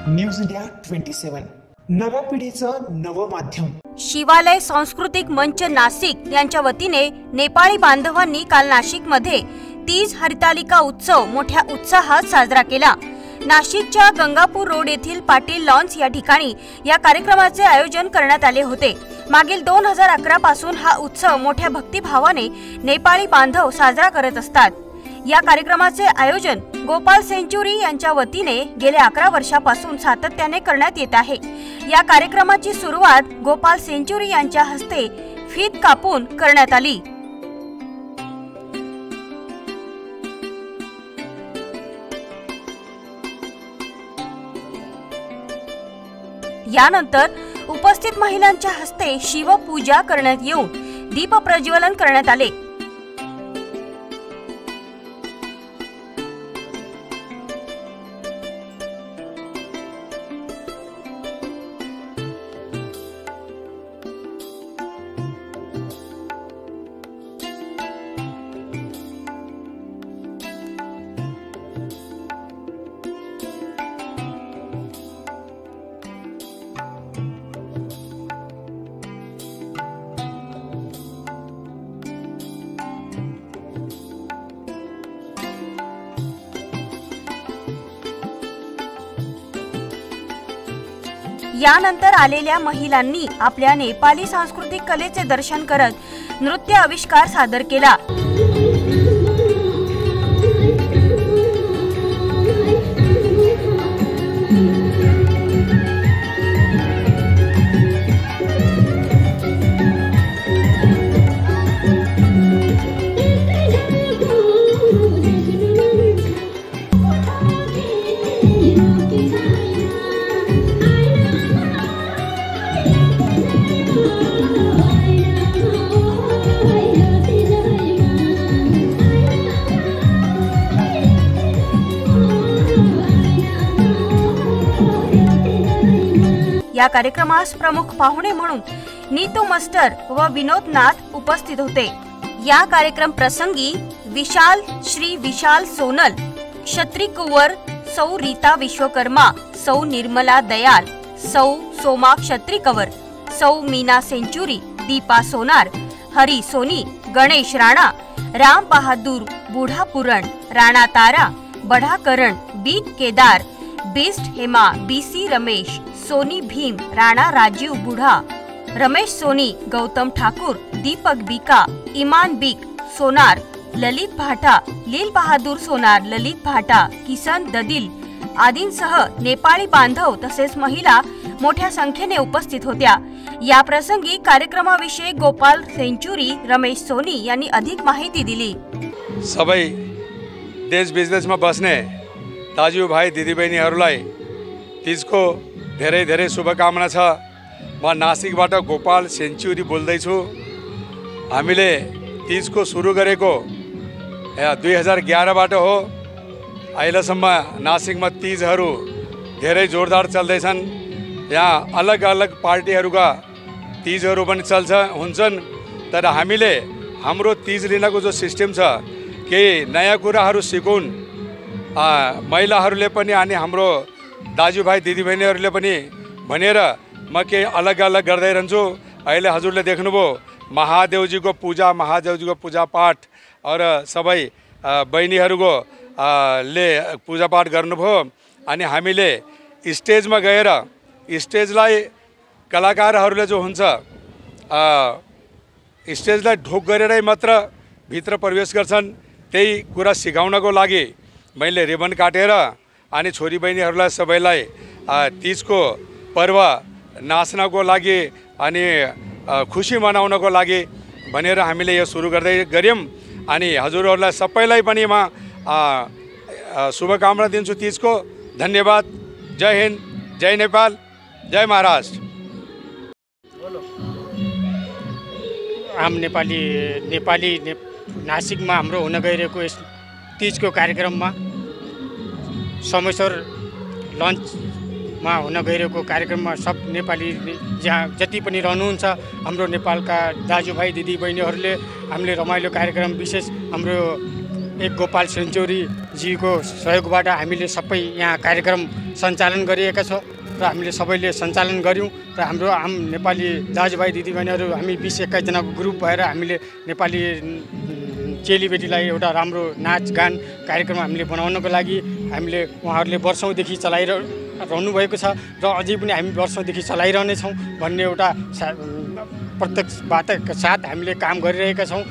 News India 27 नव्या पिढीचं नवं माध्यम। शिवालय सांस्कृतिक मंच नाशिक यांच्या वतीने नेपाळी बांधवांनी काल नाशिक मध्ये तीज हरितालिका उत्सव मोठ्या उत्साहात साजरा केला। नाशिकच्या गंगापूर रोड येथील पाटील लॉन्स या ठिकाणी या कार्यक्रमाचे आयोजन करण्यात आले होते। मागील 2011 पासून हा उत्सव मोठ्या भक्तिभावाने नेपाळी बांधव साजरा करत असतात। या कार्यक्रमाचे आयोजन गोपाल सेंचुरी यांच्या वतीने गेल्या 11 वर्षापासून सातत्याने करण्यात येत आहे। या कार्यक्रमाची सुरुवात गोपाल सेंचुरी यांच्या हस्ते फीत कापून करण्यात आली। यानंतर उपस्थित महिलांच्या हस्ते शिवपूजा करण्यात येऊन दीप प्रज्वलन करण्यात आले। यानंतर आलेल्या महिलांनी आपल्या नेपाली सांस्कृतिक कलेचे दर्शन करत नृत्य आविष्कार सादर केला। या कार्यक्रमास प्रमुख पाहुणे म्हणून नीतू मास्टर व विनोद नाथ उपस्थित होते। या कार्यक्रम प्रसंगी विशाल श्री विशाल सोनल, क्षत्री कुंवर, सौ रीता विश्वकर्मा, सौ निर्मला दयाल, सौ सोमा क्षत्री कंवर, सौ मीना सेंचुरी, दीपा सोनार, हरी सोनी, गणेश राणा, राम बहादूर बूढ़ा पुरण, राणा तारा, बड़ा करण, बीट केदार, बिस्ट हेमा, बीसी रमेश, सोनी भीम, राणा राजीव बूढ़ा, रमेश सोनी, गौतम ठाकुर, दीपक बीका, इमान बीक सोनार, ललित भाटा, लील बहादूर सोनार, ललित भाटा, किसन ददिल आदींसह नेपाळी बांधव तसेच महिला मोठ्या संख्येने उपस्थित होत्या। या प्रसंगी कार्यक्रमाविषयी गोपाल सेंचुरी, रमेश सोनी यांनी अधिक माहिती दिली। सबै देश बिजनेसमा बस्ने दाजुभाइ दिदीबहिनीहरूलाई तीजको धेरै धेरै शुभकामना छ। म नासिकबाट गोपाल सेंचुरी बोल्दै छु। हामीले तीजको सुरु गरेको 2011बाट हो। अहिलेसम्म नासिकमा तीजहरू धेरै जोरदार चल्दैछन्। यहाँ अलग अलग पार्टीहरूका तीजहरू पनि हुन्छन्, तर हामीले हाम्रो तीज लिनको जो सिस्टम छ केही नयाँ कुराहरू सिकौँ महिलाहरूले पनि अनि हाम्रो दाजुभाइ दिदीबहिनीहरूले पनि भनेर म केही अलग अलग गर्दै रहन्छु। अहिले हजुरले देख्नुभयो महादेवजीको पूजा पाठ और सबै बहिनीहरूको ले पूजा पाठ गर्नुभयो। अनि हामीले स्टेजमा गएर स्टेजलाई कलाकारहरूले जो हुन्छ स्टेजलाई ढोक गरेरै मात्र भित्र प्रवेश गर्छन्। त्यही कुरा सिकाउनको लागि मैले रिबन काटेर अनि छोरी बहिनीहरूलाई सबैलाई तीजको पर्व नाच्नको लागि अनि खुसी मनाउनको लागि भनेर हामीले यो सुरु गर्यौं। अनि हजुरहरूलाई सबैलाई पनि म शुभकामना दिन्छु तीजको। धन्यवाद। जय हिन्द, जय नेपाल, जय महाराष्ट्र। आम नेपाली नासिकमा हाम्रो हुन गइरहेको यस तीजको कार्यक्रममा सोमेश्वर लन्चमा हुन गइरहेको कार्यक्रममा सब नेपाली जहाँ जति पनि रहनुहुन्छ हाम्रो नेपालका दाजुभाइ दिदीबहिनीहरूले हामीले रमाइलो कार्यक्रम विशेष हाम्रो एक गोपाल सेंचुरी जीको सहयोगबाट हामीले सबै यहाँ कार्यक्रम सञ्चालन गरिएका छौँ र हामीले सबैले सञ्चालन गऱ्यौँ र हाम्रो आम नेपाली दाजुभाइ दिदीबहिनीहरू हामी 20-21 जनाको ग्रुप भएर हामीले नेपाली चेलीबेटीलाई एउटा राम्रो नाचगान कार्यक्रम हामीले बनाउनको लागि हामीले उहाँहरूले वर्षौँदेखि चलाइरहनु भएको छ र अझै पनि हामी वर्षौँदेखि चलाइरहनेछौँ भन्ने एउटा प्रत्यक्ष बातका साथ हामीले काम गरिरहेका छौँ।